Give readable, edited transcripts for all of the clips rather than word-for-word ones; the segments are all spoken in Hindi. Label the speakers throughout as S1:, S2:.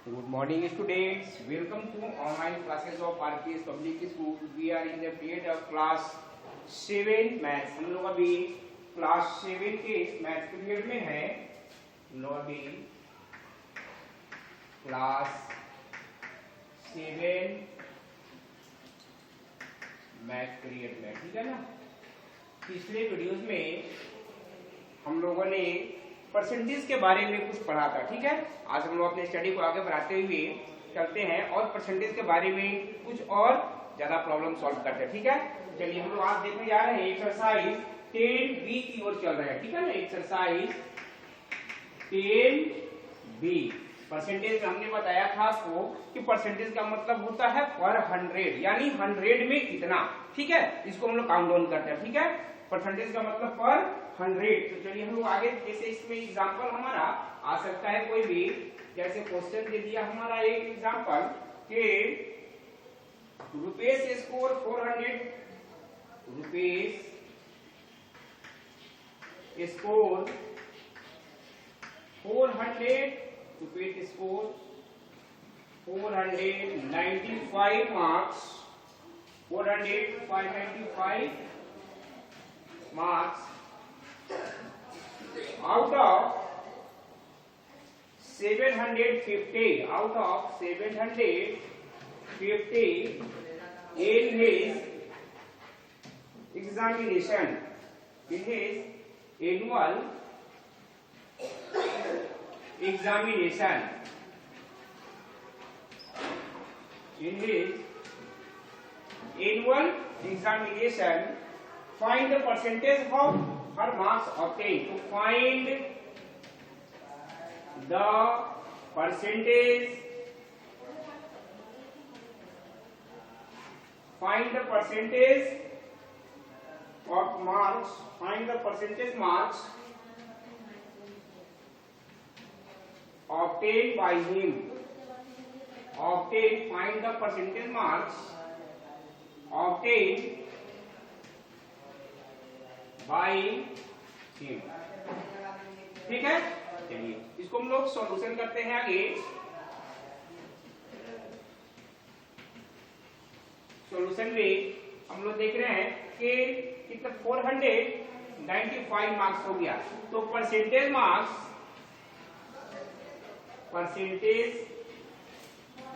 S1: Good morning, students. Welcome to online classes of RPS Public School. We are in the period of class 7 maths. हम लोग अभी क्लास 7 के मैथ्स पीरियड में है. हम लोग अभी क्लास 7 मैथ्स पीरियड में, ठीक है ना. पिछले वीडियोस में हम लोगों ने परसेंटेज के बारे में कुछ पढ़ा था, ठीक है. आज हम लोग अपने स्टडी को आगे बढ़ाते हुए चलते हैं और परसेंटेज के बारे में कुछ और ज्यादा प्रॉब्लम सॉल्व करते हैं, ठीक है. चलिए हम लोग आज देखने जा रहे हैं एक्सरसाइज 10B की ओर चल रहे हैं, ठीक है ना. Exercise 10B. परसेंटेज में हमने बताया था आपको कि परसेंटेज का मतलब होता है पर 100, यानी 100 में कितना, ठीक है. इसको हम लोग काउंट डाउन करते हैं, ठीक है. परसेंटेज का मतलब पर 100. तो चलिए हम लोग आगे, जैसे इसमें एग्जांपल हमारा आ सकता है कोई भी. जैसे क्वेश्चन दे दिया हमारा एक एग्जांपल कि rupees score 400, rupees score 400, rupees score 495 marks, 495 marks out of 750, out of 750 in his examination, in his annual examination, in his annual examination. Find the percentage of her marks obtained. To find the percentage, find the percentage of marks, find the percentage marks obtained by him. Obtained, find the percentage marks obtained by him, ठीक है. चलिए इसको हम लोग सॉल्यूशन करते हैं आगे. सॉल्यूशन में हम लोग देख रहे हैं कि कितना 495 मार्क्स हो गया. तो percentage marks, percentage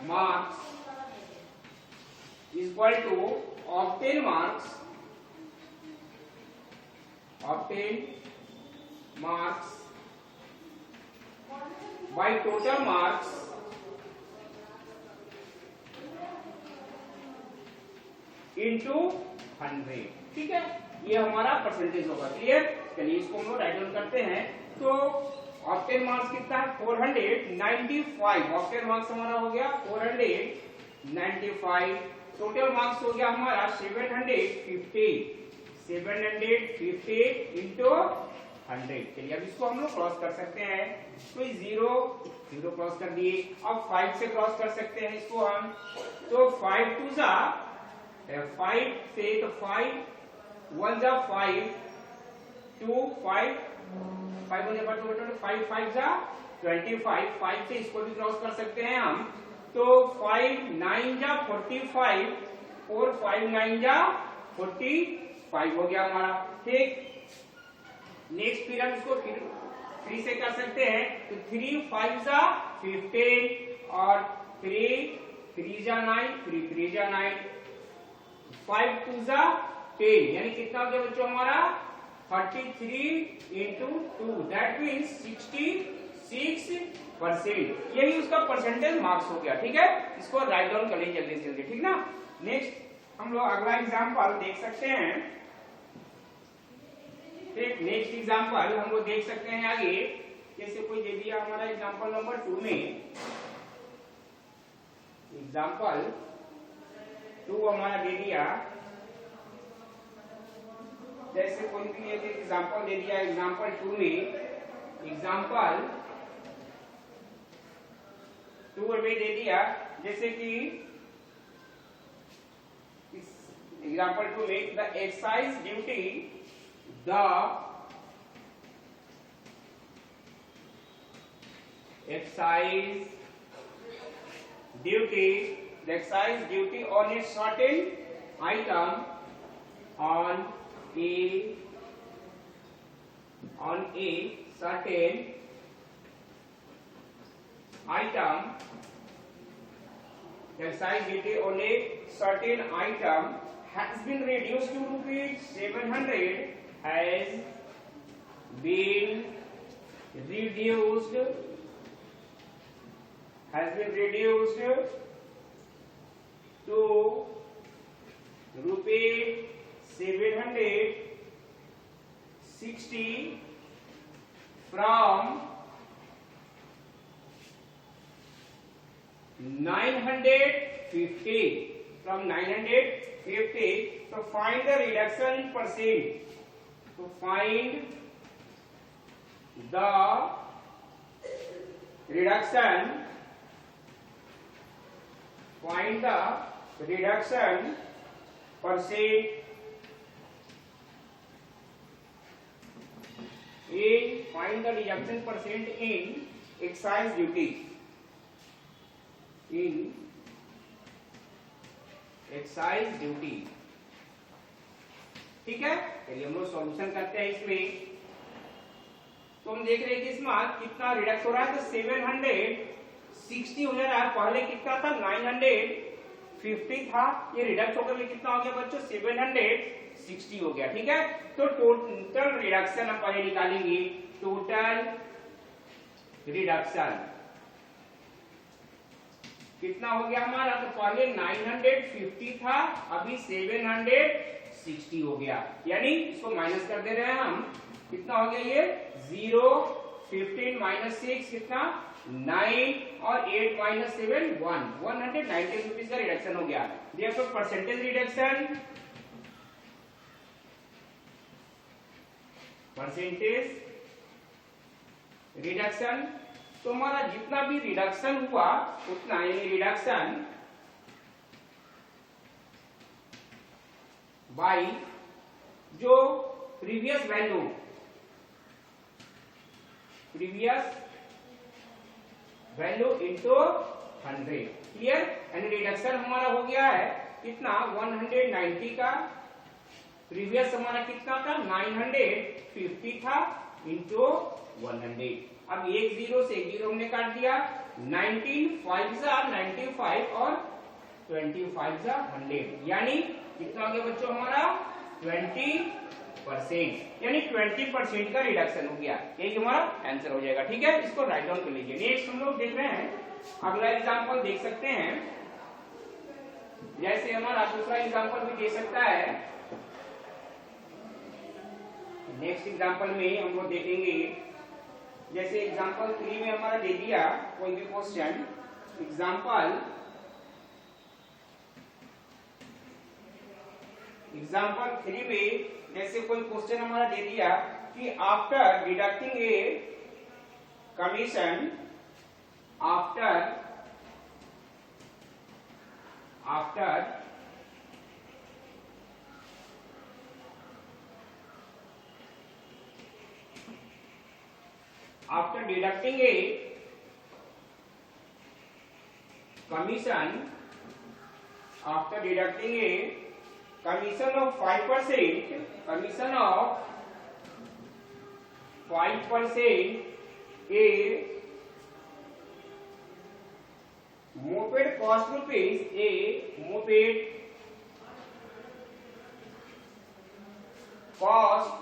S1: marks equal to obtain marks, obtained marks by total marks into 100, ठीक है. ये हमारा परसेंटेज होगा. क्लियर. चलिए इसको हम लोग राइट डाउन करते हैं. तो ऑब्टेन मार्क्स कितना है 495. ऑब्टेन मार्क्स हमारा हो गया 495. टोटल मार्क्स हो गया हमारा 750 into 100. चलिए अब इसको हम लोग क्रॉस कर सकते हैं. तो 0 क्रॉस कर दिए. अब 5 से क्रॉस कर सकते हैं इसको हम. तो 5 2 जा 5 से, तो 5 1 जा 5 2 5 5 होने पर 5 5 जा 25. 5 से इसको भी क्रॉस कर सकते हैं हम. तो 5 9 जा 45 और 5 9 जा 45 हो गया हमारा, ठीक. नेक्स्ट फिर हम इसको फिर 3 से कर सकते हैं. तो 3 5 जा 15 और 3 3 जा 9, 3 3 जा 9, 5 2 जा 10. यानी कितना हो गया बच्चों हमारा 33 into 2, दैट मीन्स 66%. यही उसका परसेंटेज मार्क्स हो गया, ठीक है. इसको राइट डाउन कर लीजिए जल्दी से जल्दी, ठीक ना. नेक्स्ट हम लोग अगला एग्जांपल देख सकते हैं. ठीक. नेक्स्ट एग्जांपल हम लोग देख सकते हैं आगे. जैसे कोई दे दिया हमारा एग्जांपल नंबर 2 में, एग्जांपल 2 हमारा दे दिया. जैसे कोई भी एग्जांपल दे दिया एग्जांपल 2 में, एग्जांपल 2 में दे दिया जैसे कि एग्जांपल 2 में the exercise duty, the exercise duty, the excise duty on a certain item on a certain item, the excise duty on a certain item has been reduced to rupees 700, has been reduced to rupees 760 from 950. From 950. So find the reduction in percent. To find the reduction. Find the reduction percent in find the reduction percent in excise duty. In excise duty. ठीक है, चलिए हम लोग सॉल्यूशन करते हैं इसमें। तो हम देख रहे हैं कि इसमें कितना रिडक्स हो रहा है, तो 760 हो जा रहा है। पहले कितना था, 950 था, ये रिडक्स होकर कितना हो गया बच्चों, 760 हो गया। ठीक है, तो टोटल रिडक्शन हम पहले निकालेंगे। टोटल रिडक्शन कितना हो गया हमारा, तो पहले 950 था, अभी 760 हो गया, यानी इसको माइनस कर दे रहे हैं हम। कितना हो गया ये, 0, 15 माइनस 6 कितना, 9 और 8 माइनस 7 1, 190 रुपीज का रिडक्शन हो गया। देखो परसेंटेज रिडक्शन, परसेंटेज रिडक्शन, तो हमारा जितना भी रिडक्शन हुआ उतना, यानी रिडक्शन बाई जो प्रीवियस वैल्यू इनटू 100। क्लियर, यानी रिडक्शन हमारा हो गया है कितना, 190 का, प्रीवियस हमारा कितना था, 950 था, इंटू 100। अब एक जीरो से एक जीरो हमने काट दिया, 19 5 95 और 25 100, यानी कितना हो गया बच्चों हमारा, 20%, यानी 20% का रिडक्शन हो गया। यही हमारा आंसर हो जाएगा। ठीक है, इसको राइट डाउन कर लीजिए। नेक्स्ट हम लोग देख रहे हैं, अगला एग्जांपल देख सकते हैं। जैसे हमारा दूसरा एग्जांपल भी दे सकता है। नेक्स्ट एग्जांपल में हम लोग देखेंगे, जैसे एग्जांपल 3 में हमारा दे दिया कोई भी क्वेश्चन। एग्जांपल 3 में जैसे कोई क्वेश्चन हमारा दे दिया कि after deducting a commission, after deducting a commission, after deducting a commission of 5%, commission of 5%, a moped cost rupees, a moped cost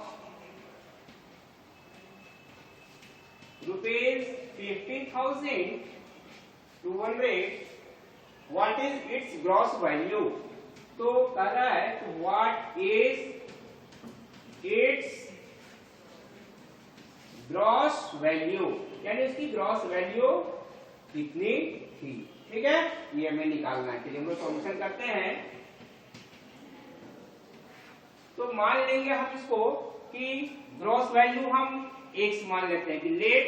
S1: rupees 50,200, what is its gross value? तो कह रहा है what is its gross value, यानी उसकी ग्रॉस वैल्यू कितनी थी। ठीक है, ये हमें निकालना है। चलिए हम लोग सॉल्यूशन करते हैं। तो मान लेंगे हम इसको कि ग्रॉस वैल्यू हम x मान लेते हैं कि let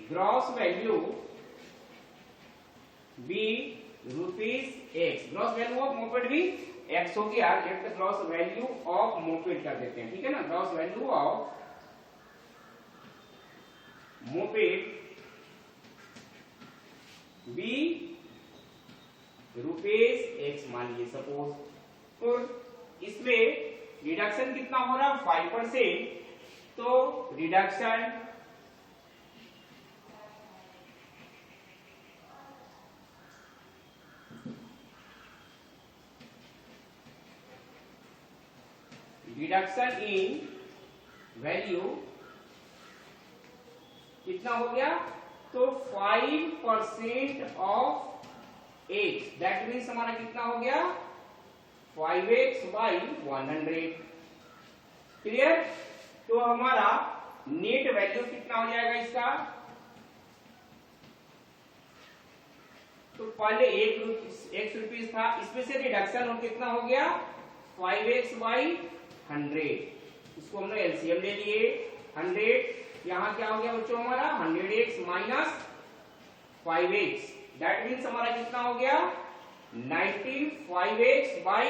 S1: gross value be rupees x, gross value of moped भी x हो गया, let the gross value of moped कर देते हैं। ठीक है ना, gross value of moped be rupees X मान लीजिए सपोज। तो इसमें रिडक्शन कितना हो रहा है 5%, तो रिडक्शन इन वैल्यू कितना हो गया, तो 5% ऑफ x, दैट मीन्स हमारा कितना हो गया 5x बाई 100। क्लियर? तो हमारा नेट वैल्यू कितना हो जाएगा इसका, तो पहले एक रुपीज था, इसमें से रिडक्शन और कितना हो गया 5x बाई 100। इसको हमने एलसीएम ले लिए 100, यहाँ क्या हो गया बच्चों हमारा 100x minus 5x, that means हमारा कितना हो गया 95x बाई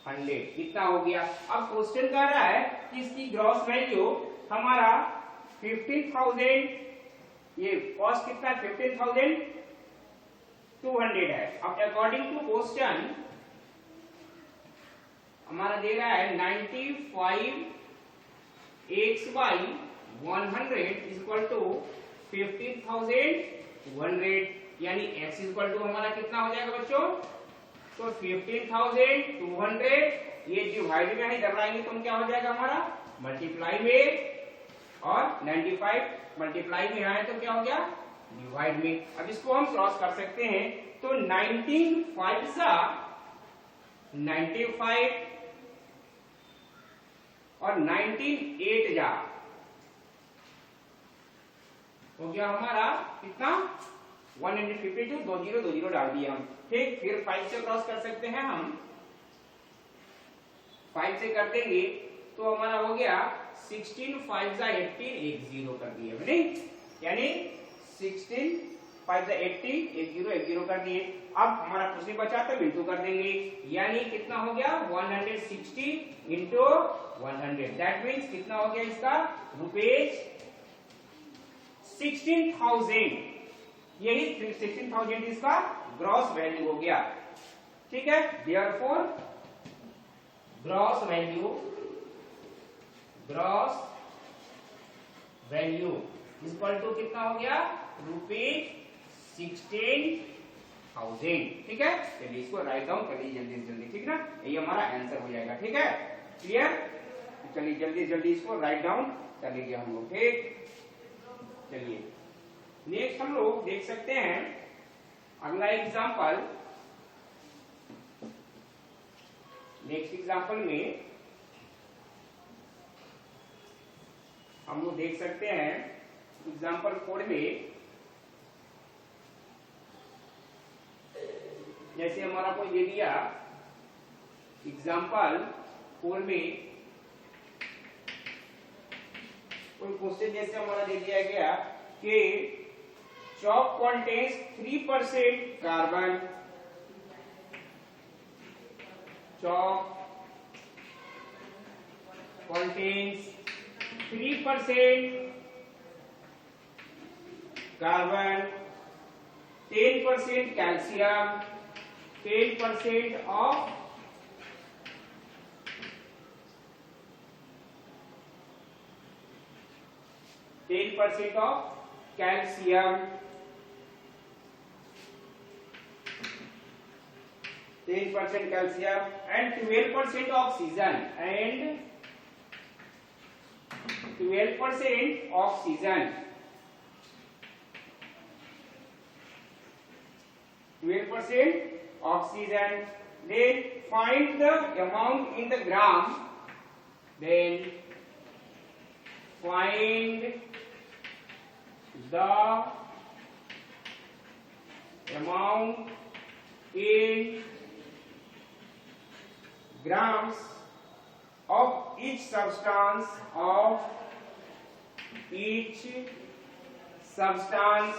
S1: 100, इतना हो गया। अब क्वेश्चन कह रहा है कि इसकी ग्रॉस वैल्यू हमारा 15,000, ये कॉस्ट कितना 15,200 है। अब अकॉर्डिंग टू क्वेश्चन हमारा दे रहा है 95x by 100 is equal to 15,200, यानी x इज इक्वल टू हमारा कितना हो जाएगा बच्चों, तो 15,200, ये डिवाइड में है इधर लाएंगे तो क्या हो जाएगा हमारा मल्टीप्लाई में, और 95 मल्टीप्लाई में आए तो क्या हो गया डिवाइड में। अब इसको हम क्रॉस कर सकते हैं, तो 19 5 सा 95 और 19 8 जा हो गया हमारा कितना 152, 20 डाल दिया हम। ठीक, फिर 5 से क्रॉस कर सकते हैं हम, 5 से कर देंगे तो हमारा हो गया 16 5 जा 18, एक 0 कर दिए हमने, यानी 16 5 जा 80, एक 0 कर दिए। अब हमारा कुछ नहीं बचा तो बिल्टू कर देंगे, यानी कितना हो गया 160 इंटू 100, दैट मीन्स कितना हो गया इसका रुपीज 16,000, यही 16,000 इसका ग्रॉस वैल्यू हो गया। ठीक है, therefore gross value equal to कितना हो गया रुपीज 16,000। ठीक है, चलिए इसको राइट डाउन कर लीजिए जल्दी जल्दी, ठीक ना, ये हमारा आंसर हो जाएगा। ठीक है, क्लियर? चलिए जल्दी जल्दी इसको राइट डाउन कर लीजिए हम लोग। ठीक, चलिए नेक्स्ट हम लोग देख सकते हैं अगला एग्जांपल। नेक्स्ट एग्जांपल में हम लोग देख सकते हैं एग्जांपल 4 में, जैसे हमारा कोई दे दिया एग्जांपल 4 में कोई क्वेश्चन जैसे हमारा दे दिया गया कि chalk contains 3% carbon, chalk contains 3% carbon, 10% calcium, 10% of calcium, 10% calcium and 12% oxygen, and 12% oxygen, 12% oxygen. Then find the amount in the gram. Then find the amount in grams of each substance, each substance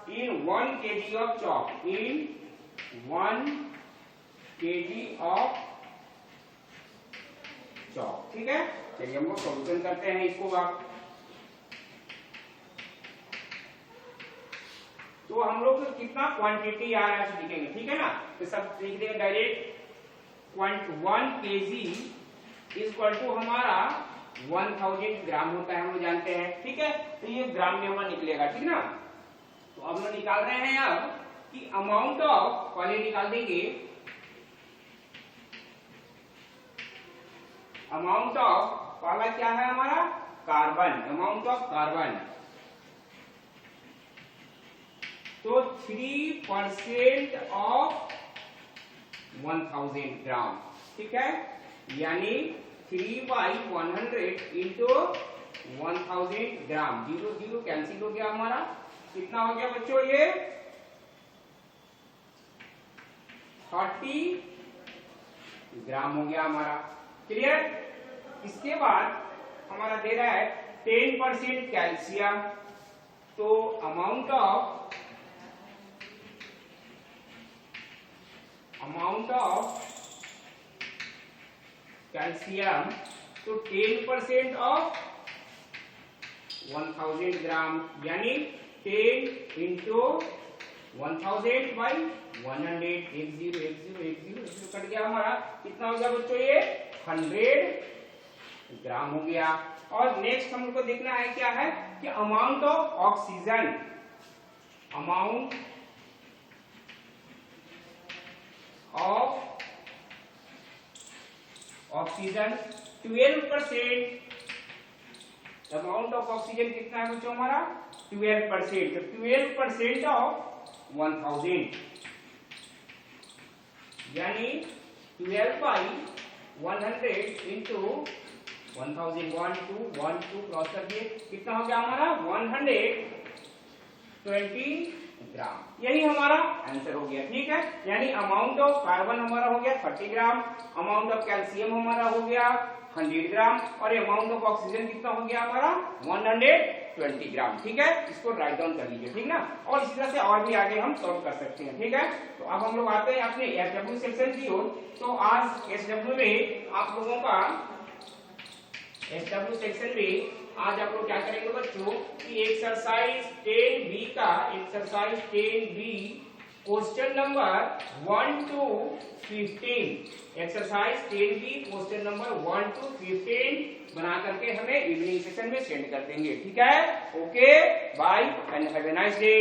S1: in 1 kg of chalk, in 1 kg of चौक। ठीक है, चलिए हम लोग सॉल्यूशन करते हैं इसको। आप तो हम लोग कितना क्वांटिटी आ रहा है लिखेंगे, ठीक है ना। तो सब लिख देंगे direct. 1 kg is equal to हमारा 1000 ग्राम होता है, हम लोग जानते हैं। ठीक है, तो ये ग्राम में हमारा निकलेगा, ठीक ना। तो अब हम निकाल रहे हैं अब कि अमाउंट ऑफ, पहले निकाल देंगे अमाउंट ऑफ, पहला क्या है हमारा कार्बन, अमाउंट ऑफ कार्बन। तो 3% ऑफ 1000 ग्राम, ठीक है, यानी 3/100 इंटू 1000 ग्राम। 0 0 कैंसिल हो गया हमारा, कितना हो गया बच्चों ये 30 ग्राम हो गया हमारा। क्लियर। इसके बाद हमारा दे रहा है 10% कैल्शियम। तो अमाउंट ऑफ कैल्शियम, तो 10% ऑफ 1000 ग्राम, यानी 10 इंटू 1000 बाई 100, 10 कट गया हमारा, कितना हो गया बच्चों ये 100 ग्राम हो गया। और नेक्स्ट हमको देखना है क्या है कि amount of oxygen, amount of oxygen 12%। Amount of oxygen कितना है बच्चों हमारा 12%। तो 12% ऑफ 1000, यानी 12/100 इंटू 1000, 1 2 क्रॉस कर दिए, कितना हो गया हमारा 120 ग्राम। यही हमारा आंसर हो गया। ठीक है, यानी अमाउंट ऑफ कार्बन हमारा हो गया 30 ग्राम, अमाउंट ऑफ कैल्शियम हमारा हो गया 100 ग्राम, और अमाउंट ऑफ ऑक्सीजन कितना हो गया हमारा 120 ग्राम। ठीक है, इसको राइट डाउन कर लीजिए, ठीक ना। और इसी तरह से और भी आगे हम सॉल्व कर सकते हैं। ठीक है, तो अब हम लोग आते हैं अपने एसडब्ल्यू सेक्शन की ओर। तो आज एसडब्ल्यू में आप लोगों का एसडब्ल्यू सेक्शन में आज आप लोग क्या करेंगे बच्चों कि एक्सरसाइज 10B का, exercise 10B question number 1 to 15, exercise 10B question number 1 to 15 बना करके हमें इवनिंग सेशन में सेंड कर देंगे। ठीक है, okay, bye and have a nice day.